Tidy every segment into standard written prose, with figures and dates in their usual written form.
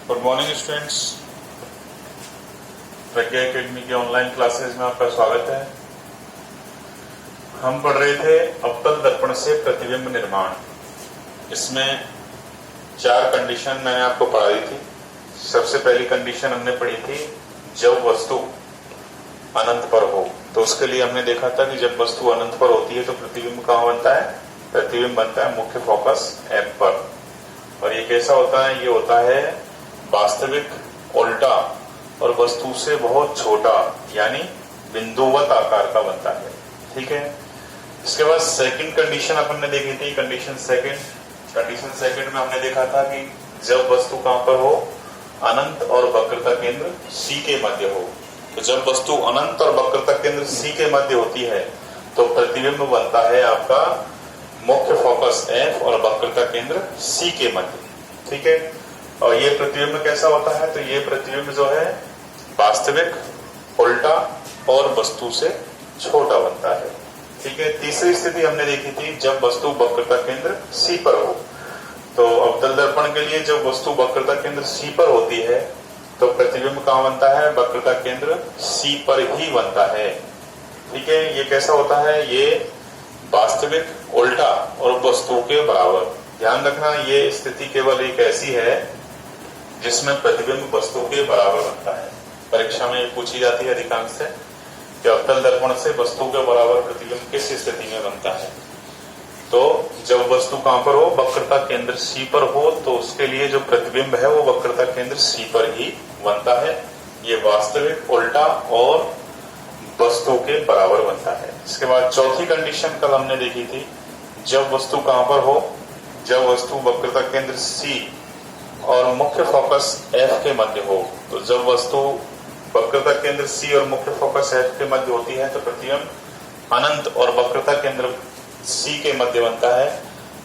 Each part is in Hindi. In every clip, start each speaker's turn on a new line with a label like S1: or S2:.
S1: Good morning students. Pragya academy के ऑनलाइन क्लासेस में आपका स्वागत है। हम पढ़ रहे थे अवतल दर्पण से प्रतिबिंब निर्माण। इसमें 4 कंडीशन मैंने आपको पढ़ाई थी। सबसे पहली कंडीशन हमने पढ़ी थी जब वस्तु अनंत पर हो। तो उसके लिए हमने देखा था कि जब वस्तु अनंत पर होती है तो प्रतिबिंब कहाँ बनता है? प्रतिबिंब बनता है मुख्य फोकस F पर। और ये कैसा होता है? ये होता है वास्तविक उल्टा और वस्तु से बहुत छोटा, यानी बिंदुवत आकार का बनता है। ठीक है। इसके बाद सेकंड कंडीशन अपन ने देखी थी, कंडीशन सेकंड में हमने देखा था कि जब वस्तु कहां पर हो? अनंत और वक्रता केंद्र C के मध्य हो। तो जब वस्तु अनंत और वक्रता केंद्र C के मध्य होती है तो प्रतिबिंब बनता है आपका मुख्य फोकस F और वक्रता केंद्र C के मध्य। ठीक है। और ये प्रतिबिंब कैसा होता है? तो ये प्रतिबिंब जो है वास्तविक उल्टा और वस्तु से छोटा बनता है। ठीक है। तीसरी स्थिति हमने देखी थी जब वस्तु वक्रता केंद्र C पर हो। तो अवतल दर्पण के लिए जब वस्तु वक्रता केंद्र C पर होती है तो प्रतिबिंब कहां बनता है? वक्रता केंद्र C पर ही बनता है। ठीक है। ये कैसा होता है? ये वास्तविक उल्टा और वस्तु के बराबर। ध्यान रखना, ये स्थिति केवल एक ऐसी है जिसमें प्रतिबिंब वस्तु के बराबर बनता है। परीक्षा में ये पूछी जाती है अधिकांश से कि अवतल दर्पण से वस्तु के बराबर प्रतिबिंब किस स्थिति में बनता है? तो जब वस्तु कहां पर हो? वक्रता केंद्र C पर हो। तो उसके लिए जो प्रतिबिंब है वो वक्रता केंद्र C पर ही बनता है। ये वास्तविक उल्टा और वस्तु के बराबर बनता है। इसके बाद चौथी कंडीशन कल हमने देखी थी, जब वस्तु कहां पर हो? जब वस्तु वक्रता केंद्र C और मुख्य फोकस F के मध्य हो। तो जब वस्तु वक्रता केंद्र C और मुख्य फोकस F के मध्य होती है तो प्रतिबिंब अनंत और वक्रता केंद्र C के मध्य बनता है।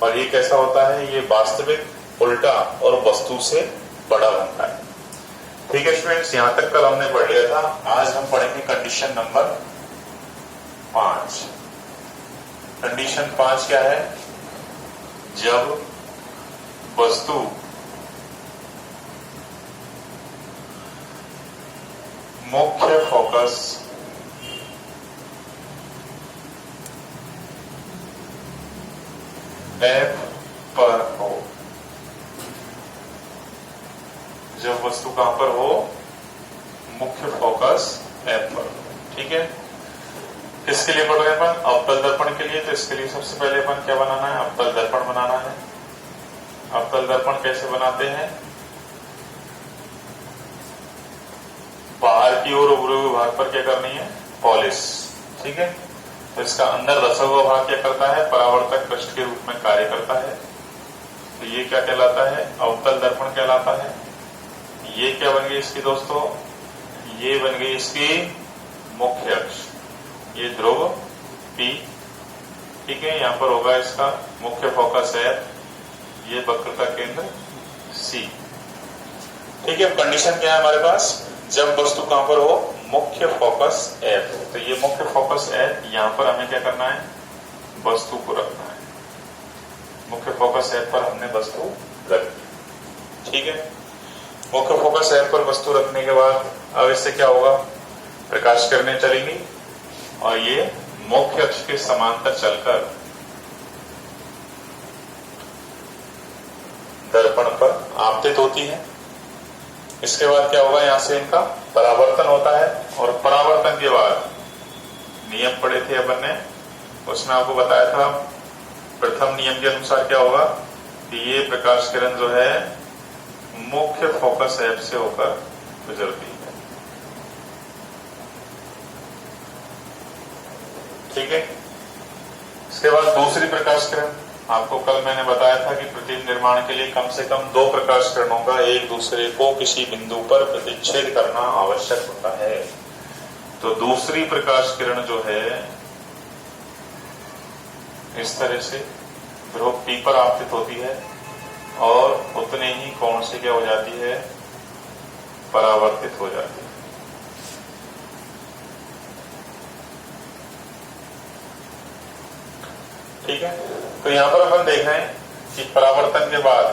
S1: और ये कैसा होता है? ये वास्तविक उल्टा और वस्तु से बड़ा बनता है। ठीक है स्टूडेंट्स, यहां तक कल हमने पढ़ लिया था। आज हम पढ़ेंगे कंडीशन नंबर 5। कंडीशन 5 क्या है? जब वस्तु मुख्य फोकस F पर हो। जब वस्तु कहां पर हो? मुख्य फोकस F पर। ठीक है। किसके लिए पढ़ रहे हैं अपन? अवतल दर्पण के लिए। तो इसके लिए सबसे पहले अपन क्या बनाना है? अवतल दर्पण बनाना है। अवतल दर्पण कैसे बनाते हैं? बाहर की ओर उभरे भाग पर क्या करनी है? पॉलिश। ठीक है। तो इसका अंदर रचा हुआ भाग क्या करता है? परावर्तक पृष्ठ के रूप में कार्य करता है। तो ये क्या कहलाता है? अवतल दर्पण कहलाता है। ये क्या बन गई इसकी दोस्तों? ये बन गई इसकी मुख्य अक्ष। ये ध्रुव P। ठीक है। यहां पर होगा इसका मुख्य फोकस F, ये वक्रता केंद्र C। ठीक है। कंडीशन क्या है हमारे पास? जब वस्तु कहां पर हो? मुख्य फोकस F। तो ये मुख्य फोकस F, यहां पर हमें क्या करना है? वस्तु को रखना है। मुख्य फोकस F पर हमने वस्तु रख दी। ठीक है। मुख्य फोकस F पर वस्तु रखने के बाद अब इससे क्या होगा? प्रकाश किरणें चलेंगी और ये मुख्य अक्ष के समांतर चलकर दर्पण पर आपतित होती है। इसके बाद क्या होगा? यहां से इनका परावर्तन होता है। और परावर्तन के बाद नियम पढ़े थे अपन ने, उसमें आपको बताया था प्रथम नियम के अनुसार क्या होगा कि ये प्रकाश किरण जो है मुख्य फोकस F से होकर गुजरती है। ठीक है। इसके बाद दूसरी प्रकाश किरण, आपको कल मैंने बताया था कि प्रतिबिंब निर्माण के लिए कम से कम 2 प्रकाश किरणों का एक दूसरे को किसी बिंदु पर प्रतिच्छेद करना आवश्यक होता है। तो दूसरी प्रकाश किरण जो है इस तरह से ध्रुव P पर आपतित होती है और उतने ही कोण से क्या हो जाती है? परावर्तित हो जाती है। ठीक है। तो यहां पर अपन देख रहे हैं कि परावर्तन के बाद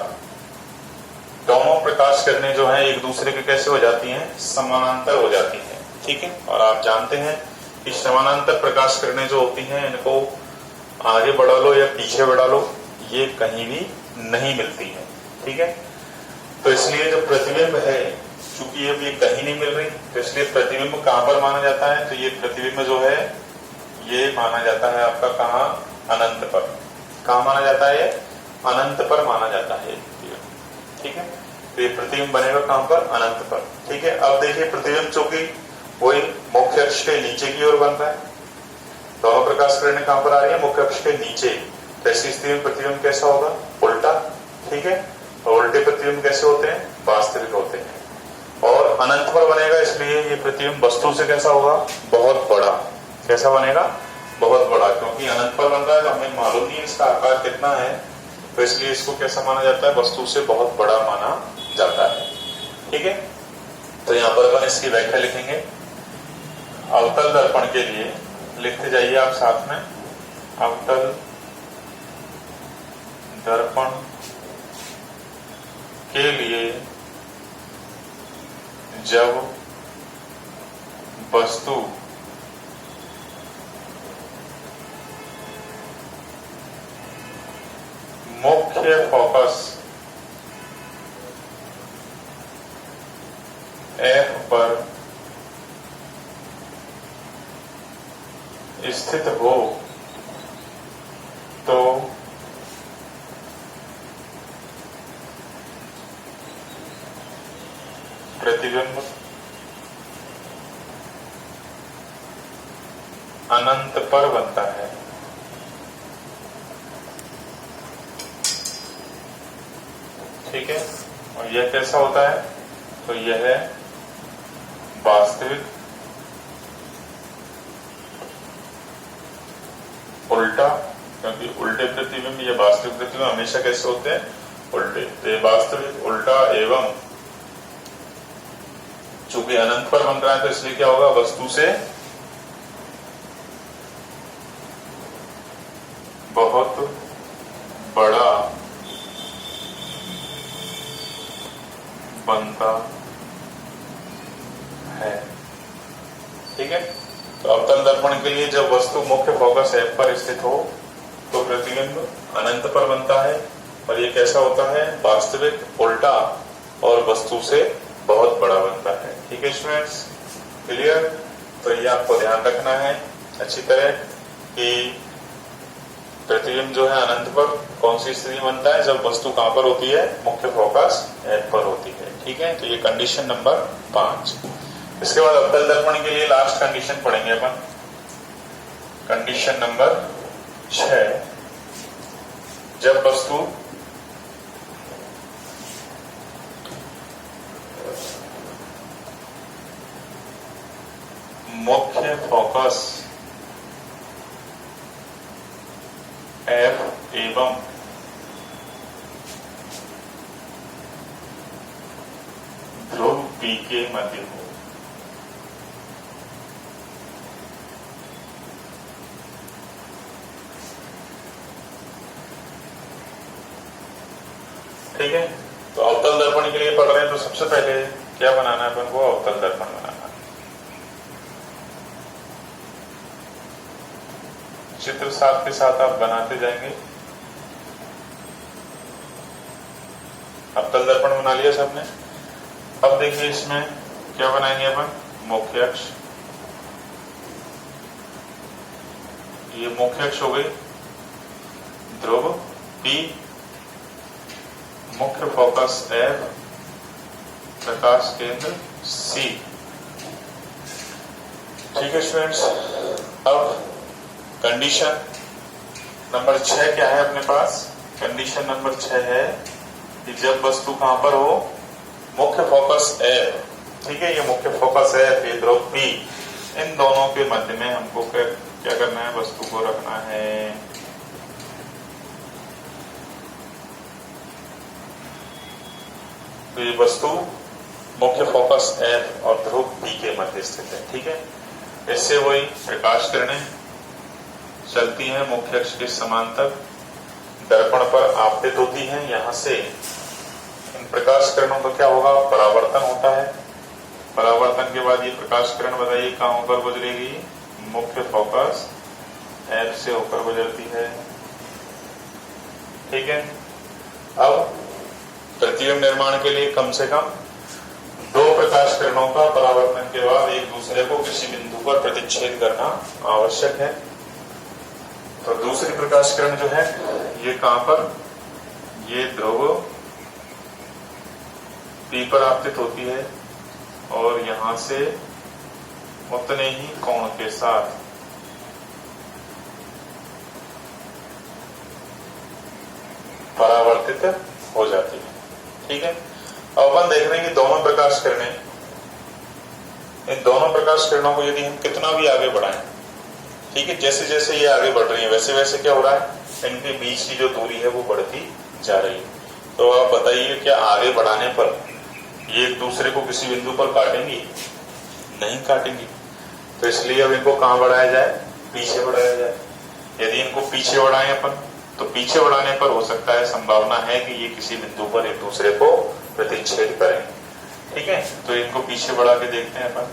S1: दोनों प्रकाश प्रकाश किरणें जो है एक दूसरे के कैसे हो जाती हैं, समानांतर हो जाती हैं, ठीक है। और आप जानते हैं कि समानांतर प्रकाश किरणें जो होती हैं इनको आगे बढ़ा लो या पीछे बढ़ा लो ये कहीं भी नहीं मिलती है, ठीक है। तो इसलिए जो प्रतिबिंब है, चूंकि अब ये कहीं नहीं मिल रही, तो इसलिए प्रतिबिंब कहां पर माना जाता है, तो ये प्रतिबिंब जो है ये माना जाता है आपका कहां, अनंत पर। कहां माना जाता है, अनंत पर माना जाता है, ठीक है। तो ये प्रतिबिंब बनेगा कहां पर, अनंत पर, ठीक है। अब देखिए प्रतिबिंब चूंकि वही मुख्य अक्ष के नीचे की ओर बन रहा है, दोनों प्रकाश किरणें कहां पर आ रही है, मुख्य अक्ष के नीचे, तो ऐसी स्थिति में प्रतिबिंब कैसा होगा, उल्टा, ठीक है। और उल्टे प्रतिबिंब कैसे होते हैं, वास्तविक होते हैं। और अनंत पर बनेगा इसलिए ये प्रतिबिंब वस्तु से कैसा होगा, बहुत बड़ा। कैसा बनेगा, बहुत बड़ा, क्योंकि अनंत पर बन रहा है तो हमें मालूम नहीं है इसका आकार कितना है, तो इसलिए इसको कैसा माना जाता है, वस्तु से बहुत बड़ा माना जाता है, ठीक है। तो यहाँ पर अपन इसकी व्याख्या लिखेंगे। अवतल दर्पण के लिए लिखते जाइए आप साथ में, अवतल दर्पण के लिए जब वस्तु मुख्य फोकस F पर स्थित हो तो प्रतिबिंब अनंत पर बनता है, ठीक है। और यह कैसा होता है, तो यह है वास्तविक उल्टा, क्योंकि उल्टे प्रतिबिंब या वास्तविक प्रतिबिंब हमेशा कैसे होते हैं, उल्टे। तो ये वास्तविक, उल्टा एवं चूंकि अनंत पर बन रहा है तो इसलिए क्या होगा, वस्तु से बहुत बड़ा बनता है, ठीक है। तो अवतल दर्पण के लिए जब वस्तु मुख्य फोकस F पर स्थित हो तो प्रतिबिंब अनंत पर बनता है, और ये कैसा होता है, वास्तविक, उल्टा और वस्तु से बहुत बड़ा बनता है, ठीक है स्टूडेंट्स, क्लियर। तो ये आपको ध्यान रखना है अच्छी तरह कि प्रतिबिंब जो है अनंत पर कौन सी स्थिति बनता है, जब वस्तु कहां पर होती है, मुख्य फोकस F पर होती है, ठीक है। तो ये कंडीशन नंबर 5। इसके बाद अवतल दर्पण के लिए लास्ट कंडीशन पढ़ेंगे अपन, कंडीशन नंबर 6। जब वस्तु मुख्य फोकस F एवं ध्रुव P के मध्य हो, ठीक है। तो अवतल दर्पण के लिए पढ़ रहे हैं तो सबसे पहले क्या बनाना है अपन को, अवतल दर्पण बनाना है। चित्र साथ के साथ आप बनाते जाएंगे। अवतल दर्पण बना लिया सबने। अब देखिए इसमें क्या बनाएंगे अपन, मुख्य अक्ष, ये मुख्य अक्ष हो गई, ध्रुव P, मुख्य फोकस F, प्रकाश केंद्र C, ठीक है स्टूडेंट्स। अब कंडीशन नंबर 6 क्या है अपने पास, कंडीशन नंबर 6 है कि जब वस्तु कहां पर हो, मुख्य फोकस F, ठीक है, ये मुख्य फोकस F, ये ध्रुव P, इन दोनों के मध्य में हमको क्या करना है, वस्तु को रखना है। तो ये वस्तु मुख्य फोकस F और ध्रुव P के मध्य स्थित है, ठीक है। इससे वही प्रकाश किरणें चलती हैं मुख्य अक्ष के समांतर, दर्पण पर आपतित होती हैं, यहां से इन प्रकाश किरणों का क्या होगा, परावर्तन होता है। परावर्तन के बाद ये प्रकाश किरण बताइए कहां होकर गुजरेगी, मुख्य फोकस F से होकर गुजरती है। ठीक है। अब प्रतिबिंब निर्माण के लिए कम से कम 2 प्रकाश किरणों का परावर्तन के बाद एक दूसरे को किसी बिंदु पर प्रतिच्छेद करना आवश्यक है। तो दूसरी प्रकाश किरण जो है ये कहां पर, ये ध्रुव P पर आपतित होती है और यहां से उतने ही कोण के साथ परावर्तित हो जाती है। ठीक है। अब अपन देख रहे हैं कि दोनों प्रकाश किरणें, इन दोनों प्रकाश किरणों को यदि हम कितना भी आगे बढ़ाएं, ठीक है, जैसे जैसे ये आगे बढ़ रही है वैसे वैसे क्या हो रहा है, इनके बीच की जो दूरी है वो बढ़ती जा रही है। तो आप बताइए क्या आगे बढ़ाने पर ये एक दूसरे को किसी बिंदु पर काटेंगी, नहीं काटेंगी। तो इसलिए अब इनको कहां बढ़ाया जाए, पीछे बढ़ाया जाए। यदि इनको पीछे बढ़ाएं अपन, तो पीछे बढ़ाने पर हो सकता है, संभावना है कि ये किसी बिंदु पर एक दूसरे को प्रतिच्छेद करें। ठीक है। तो इनको पीछे बढ़ा के देखते हैं अपन।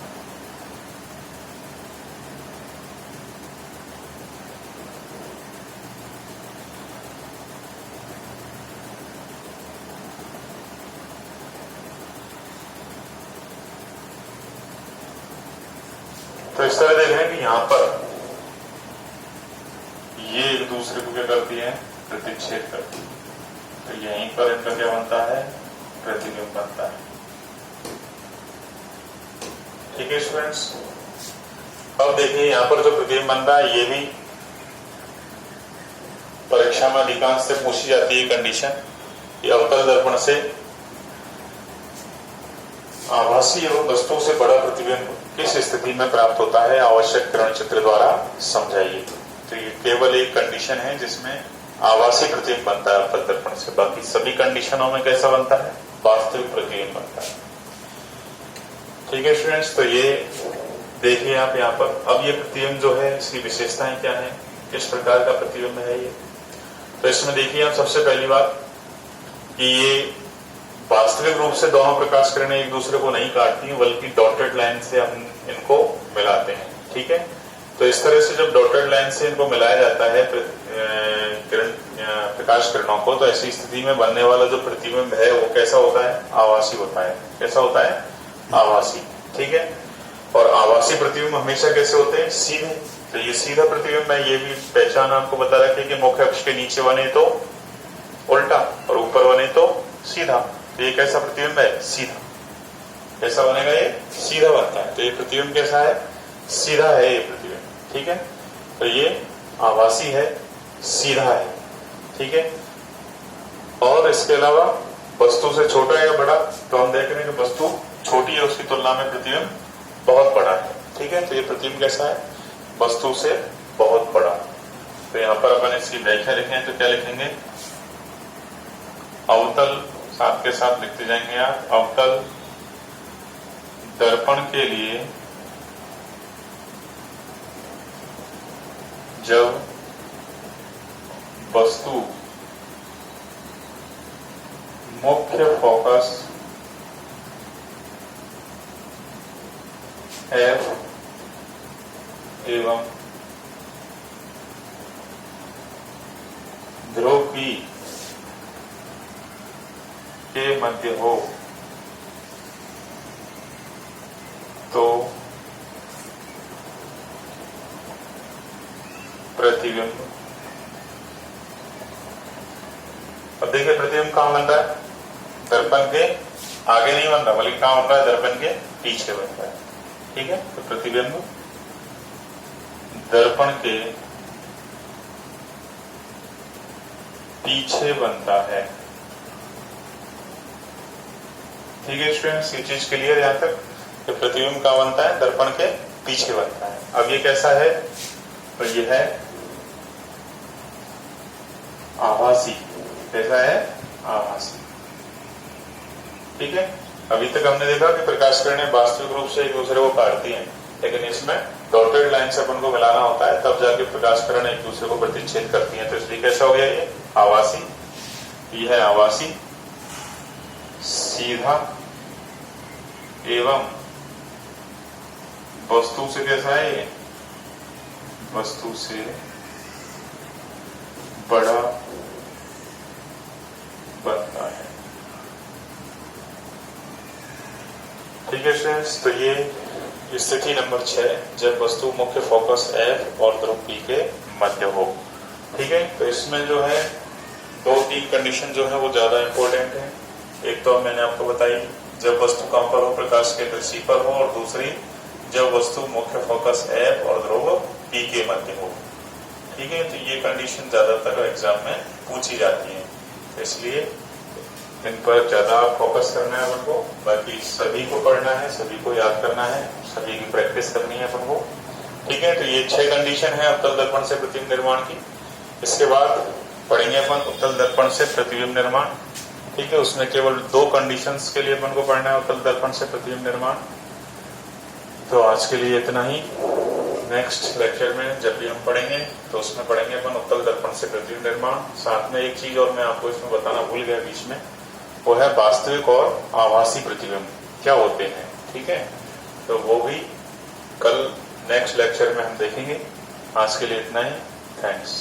S1: तो इस तरह देख रहे हैं कि यहां पर ये एक दूसरे को क्या करती है, प्रतिच्छेद करती है। तो यहीं पर इनका क्या बनता है, प्रतिबिंब बनता है। ठीक है स्टूडेंट्स। अब देखिए यहां पर जो प्रतिबिंब बन रहा है ये भी परीक्षा में अधिकांश से पूछी जाती है कंडीशन। ये अवतल दर्पण से आभासी एवं वस्तु से बड़ा प्रतिबिंब किस स्थिति में प्राप्त होता है, आवश्यक किरण चित्र द्वारा समझाइए। तो ये केवल एक कंडीशन है जिसमें आभासी प्रतिबिंब बनता है अवतल दर्पण से, बाकी सभी कंडीशनों में कैसा बनता है, वास्तविक प्रतिबिंब बनता है। ठीक है स्टूडेंट्स। तो ये देखिए आप यहाँ पर, अब ये प्रतिबिंब जो है इसकी विशेषताएं क्या है, किस प्रकार का प्रतिबिंब है ये। तो इसमें देखिए आप सबसे पहली बात कि ये वास्तविक रूप से दोनों प्रकाश किरणें एक दूसरे को नहीं काटती हैं, बल्कि डॉटेड लाइन से हम इनको मिलाते हैं। ठीक है। तो इस तरह से जब डॉटेड लाइन से इनको मिलाया जाता है प्रकाश किरणों को, तो ऐसी स्थिति में बनने वाला जो प्रतिबिंब है वो कैसा होता है, आभासी होता है। कैसा होता है, आभासी। ठीक है। और आभासी प्रतिबिंब हमेशा कैसे होते हैं, सीधे। तो ये सीधा प्रतिबिंब है, ये भी पहचान आपको बता रखे कि मुख्य अक्ष के नीचे बने तो उल्टा और ऊपर बने तो सीधा। तो ये कैसा प्रतिबिंब है, सीधा। कैसा बनेगा, ये सीधा बनता है। तो ये प्रतिबिंब कैसा है, सीधा है ये प्रतिबिंब। ठीक है। तो ये आभासी है, सीधा है। ठीक है। और इसके अलावा वस्तु से छोटा या बड़ा, तो हम देख रहे हैं कि वस्तु छोटी है उसकी तुलना में प्रतिबिंब बहुत बड़ा है। ठीक है। तो ये प्रतिबिंब कैसा है, वस्तु से बहुत बड़ा। तो यहाँ पर अपन इसकी व्याख्या लिखें तो क्या लिखेंगे, अवतल, साथ के साथ लिखते जाएंगे आप, अवतल दर्पण के लिए जब वस्तु मुख्य फोकस F एवं ध्रुव P के मध्य हो तो प्रतिबिंब। अब देखिए प्रतिबिंब कहां बन रहा है, दर्पण के आगे नहीं बन रहा, बल्कि कहां बन रहा है, दर्पण के पीछे बन रहा है। ठीक है। तो प्रतिबिंब दर्पण के पीछे बनता है। ठीक है स्टूडेंट्स, ये चीज क्लियर यहां तक कि प्रतिबिंब कहां बनता है, दर्पण के पीछे बनता है। अब ये कैसा है, तो ये है आभासी। कैसा है, आभासी। ठीक है। अभी तक हमने देखा कि प्रकाश किरणें वास्तविक रूप से एक दूसरे को काटती हैं, लेकिन इसमें डॉटेड लाइन से अपन को मिलाना होता है, तब जाके प्रकाश किरण एक दूसरे को प्रतिच्छेद करती हैं। तो इसलिए कैसा हो गया, ये आभासी। ये है आभासी, सीधा एवं वस्तु से कैसा है ये, वस्तु से बड़ा बनता है। ठीक है स्टूडेंट्स, तो ये स्थिति नंबर 6, जब वस्तु मुख्य फोकस F और ध्रुव P के मध्य हो। ठीक है, तो इसमें जो है 2-3 कंडीशन जो है वो ज्यादा इंपॉर्टेंट है। एक तो मैंने आपको बताई, जब वस्तु कहां पर हो, प्रकाश केंद्र C पर हो, और दूसरी जब वस्तु मुख्य फोकस F और ध्रुव P के मध्य हो। ठीक है, तो ये कंडीशन ज्यादातर एग्जाम में पूछी जाती है, इसलिए इन पर ज्यादा फोकस करना है अपन को। बाकी सभी को पढ़ना है, सभी को याद करना है, सभी की प्रैक्टिस करनी है अपन को। ठीक है, तो ये 6 कंडीशन है अवतल दर्पण से प्रतिबिंब निर्माण की। इसके बाद पढ़ेंगे अपन उत्तल दर्पण से प्रतिबिंब निर्माण। ठीक है, उसमें केवल 2 कंडीशंस के लिए अपन को पढ़ना है उत्तल दर्पण से प्रतिबिंब निर्माण। तो आज के लिए इतना ही। नेक्स्ट लेक्चर में जब भी हम पढ़ेंगे तो उसमें पढ़ेंगे अपन उत्तल दर्पण से प्रतिबिंब निर्माण। साथ में एक चीज और मैं आपको इसमें बताना भूल गया बीच में, वो है वास्तविक और आभासी प्रतिबिंब क्या होते हैं। ठीक है, तो वो भी कल नेक्स्ट लेक्चर में हम देखेंगे। आज के लिए इतना ही। थैंक्स।